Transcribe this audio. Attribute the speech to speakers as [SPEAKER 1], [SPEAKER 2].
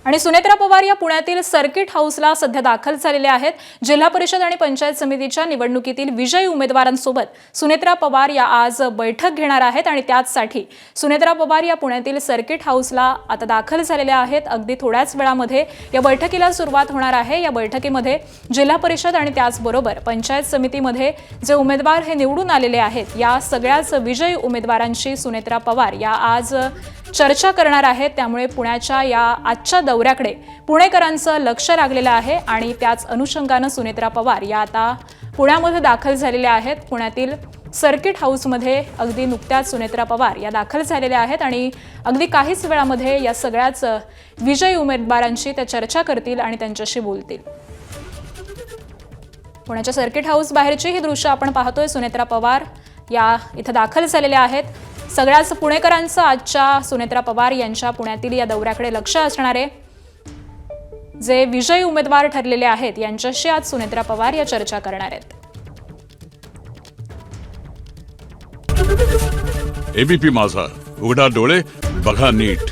[SPEAKER 1] आणि सुनेत्रा पवार या पुण्यातील सर्किट हाऊसला सध्या दाखल झालेले आहेत। जिल्हा परिषद आणि पंचायत समितीच्या निवडणुकीतील विजयी उमेदवारांसोबत सुनेत्रा पवार या आज बैठक घेणार आहेत आणि त्याचसाठी सुनेत्रा पवार या पुण्यातील सर्किट हाऊसला आता दाखल झालेल्या आहेत। अगदी थोड्याच वेळामध्ये या बैठकीला सुरुवात होणार आहे। या बैठकीमध्ये जिल्हा परिषद आणि त्याचबरोबर पंचायत समितीमध्ये जे उमेदवार हे निवडून आलेले आहेत या सगळ्याच विजयी उमेदवारांशी सुनेत्रा पवार या आज चर्चा करणार आहेत। त्यामुळे पुण्याच्या या आजच्या दौऱ्याकडे पुणेकरांचं लक्ष लागलेलं आहे आणि त्याच अनुषंगाने सुनेत्रा पवार या आता पुण्यामध्ये दाखल झालेल्या आहेत। पुण्यातील सर्किट हाऊसमध्ये अगदी नुकत्याच सुनेत्रा पवार या दाखल झालेल्या आहेत आणि अगदी काहीच वेळामध्ये या सगळ्याच विजयी उमेदवारांशी त्या चर्चा करतील आणि त्यांच्याशी बोलतील। पुण्याच्या सर्किट हाऊस बाहेरची ही दृश्य आपण पाहतोय। सुनेत्रा पवार या इथे दाखल झालेल्या आहेत। सगळ्याच पुणेकरांचं आजच्या सुनेत्रा पवार यांच्या पुण्यातील या दौऱ्याकडे लक्ष असणार आहे। जे विजयी उमेदवार ठरलेले आहेत यांच्याशी आज सुनेत्रा पवार या चर्चा करणार आहेत।
[SPEAKER 2] एबीपी माझा, उघडा डोळे बघा नीट।